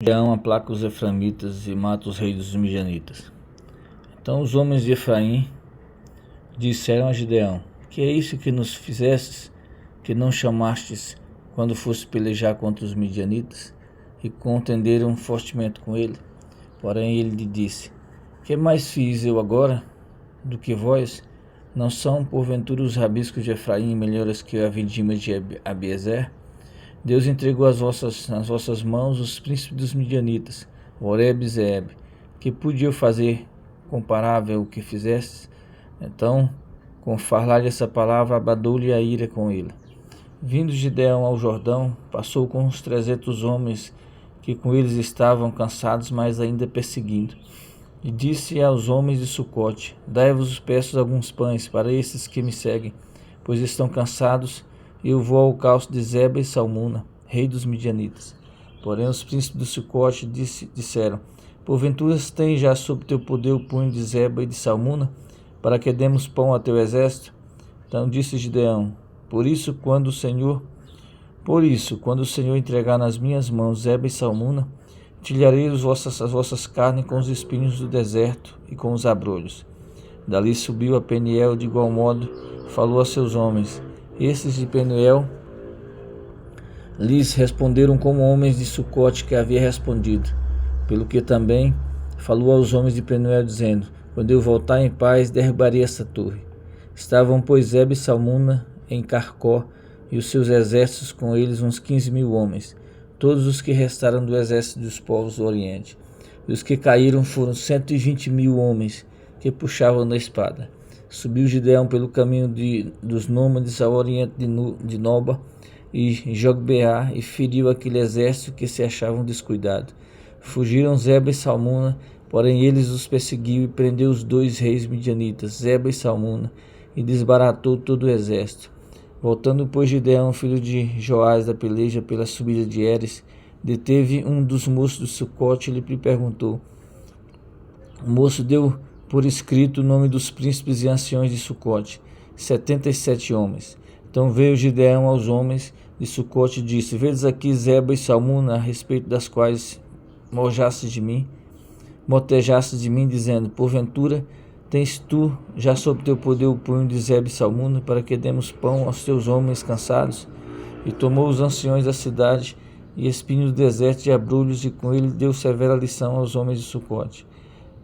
Gideão aplaca os efraimitas e mata os reis dos midianitas. Então os homens de Efraim disseram a Gideão: Que é isso que nos fizestes, que não chamastes quando fosse pelejar contra os midianitas? E contenderam fortemente com ele. Porém ele lhe disse: Que mais fiz eu agora do que vós? Não são porventura os rabiscos de Efraim melhores que a vindima de Abiezer? Deus entregou nas vossas mãos os príncipes dos midianitas, Oreb e Zeeb. Que podia fazer comparável o que fizestes? Então, com falar-lhe essa palavra, abadou-lhe a ira com ele. Vindo Gideão ao Jordão, passou com os 300 homens que com eles estavam, cansados, mas ainda perseguindo. E disse aos homens de Sucote: Dai-vos peço alguns pães para esses que me seguem, pois estão cansados, e eu vou ao calço de Zeba e Salmuna, rei dos midianitas. Porém os príncipes do Sucote disseram: Porventura tens já sob teu poder o punho de Zeba e de Salmuna, para que demos pão a teu exército? Então disse Gideão: Por isso, quando o Senhor entregar nas minhas mãos Zeba e Salmuna, tilharei as vossas carnes com os espinhos do deserto e com os abrolhos. Dali subiu a Peniel, de igual modo falou a seus homens. Esses de Peniel lhes responderam como homens de Sucote que havia respondido. Pelo que também falou aos homens de Peniel, dizendo: Quando eu voltar em paz, derrubarei esta torre. Estavam, pois, Zeba e Salmuna em Carcó, e os seus exércitos com eles uns 15.000 homens, todos os que restaram do exército dos povos do Oriente. E os que caíram foram 120.000 homens, que puxavam da espada. Subiu Gideão pelo caminho dos nômades ao oriente de Noba e Jogbeá, e feriu aquele exército que se achavam descuidado. Fugiram Zeba e Salmuna, porém eles os perseguiu e prendeu os 2 reis midianitas, Zeba e Salmuna, e desbaratou todo o exército. Voltando, pois, Gideão, filho de Joás, da peleja pela subida de Eres, deteve um dos moços do Sucote e lhe perguntou. O moço deu por escrito o nome dos príncipes e anciões de Sucote, 77 homens. Então veio Gideão aos homens de Sucote e disse: Vedes aqui Zeba e Salmuna, a respeito das quais motejastes de mim, dizendo: Porventura tens tu já sob teu poder o punho de Zeba e Salmuna, para que demos pão aos teus homens cansados? E tomou os anciões da cidade e espinhos do deserto de abrolhos, e com ele deu severa lição aos homens de Sucote.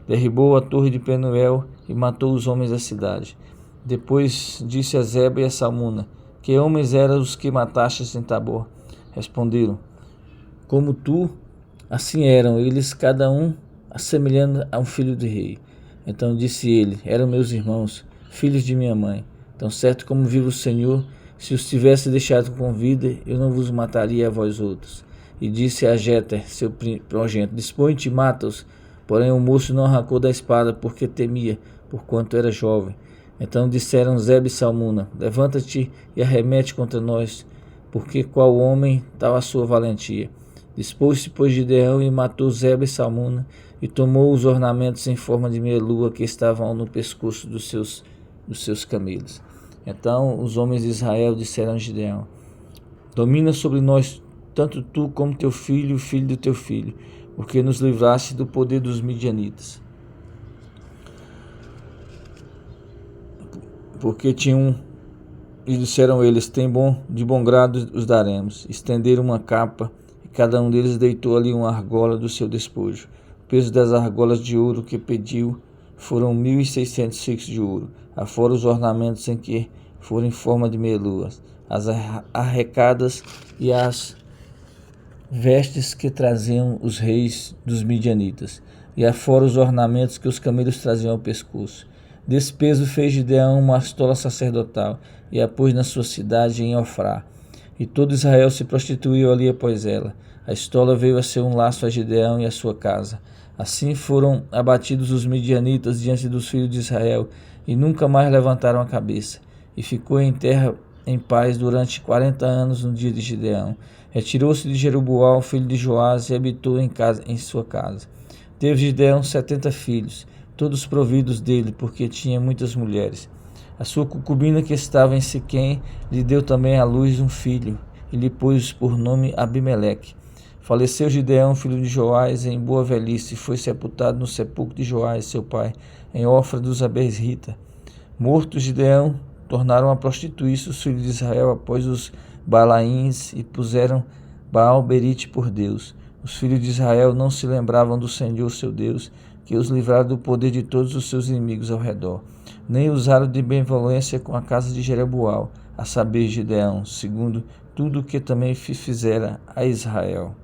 Derribou a torre de Penuel e matou os homens da cidade. Depois disse a Zeba e a Salmuna: Que homens eram os que matastes em Tabor? Responderam: Como tu, assim eram eles, cada um assemelhando a um filho de rei. Então disse ele: Eram meus irmãos, filhos de minha mãe. Tão certo como vive o Senhor, se os tivesse deixado com vida, eu não vos mataria a vós outros. E disse a Jeter, seu progenitor: Dispõe-te e mata-os. Porém o moço não arrancou da espada, porque temia, porquanto era jovem. Então disseram Zeba e Salmuna: Levanta-te e arremete contra nós, porque qual homem tal a sua valentia? Dispôs-se, pois, Gideão e matou Zeba e Salmuna, e tomou os ornamentos em forma de meia-lua que estavam no pescoço dos seus camelos. Então os homens de Israel disseram a Gideão: Domina sobre nós tanto tu como teu filho e o filho do teu filho, porque nos livraste do poder dos midianitas. E disseram eles: de bom grado os daremos. Estenderam uma capa, e cada um deles deitou ali uma argola do seu despojo. O peso das argolas de ouro que pediu foram 1.600 siclos de ouro, afora os ornamentos em que foram em forma de meia-luas, as arrecadas e as vestes que traziam os reis dos midianitas, e afora os ornamentos que os camelos traziam ao pescoço. Desse peso fez Gideão uma estola sacerdotal, e a pôs na sua cidade em Ofrá. E todo Israel se prostituiu ali após ela. A estola veio a ser um laço a Gideão e a sua casa. Assim foram abatidos os midianitas diante dos filhos de Israel, e nunca mais levantaram a cabeça. E ficou em terra em paz durante 40 anos no dia de Gideão. Retirou-se de Jeroboão, filho de Joás, e habitou em sua casa. Teve Gideão 70 filhos, todos providos dele, porque tinha muitas mulheres. A sua concubina, que estava em Siquém, lhe deu também à luz um filho, e lhe pôs por nome Abimeleque. Faleceu Gideão, filho de Joás, em boa velhice, e foi sepultado no sepulcro de Joás, seu pai, em Ofra dos Aberrita. Morto Gideão, tornaram a prostituir-se os filhos de Israel após os Balaíns e puseram Baal-Berite por Deus. Os filhos de Israel não se lembravam do Senhor, seu Deus, que os livrara do poder de todos os seus inimigos ao redor. Nem usaram de benevolência com a casa de Jeroboal, a saber, Gideão, segundo tudo o que também fizera a Israel.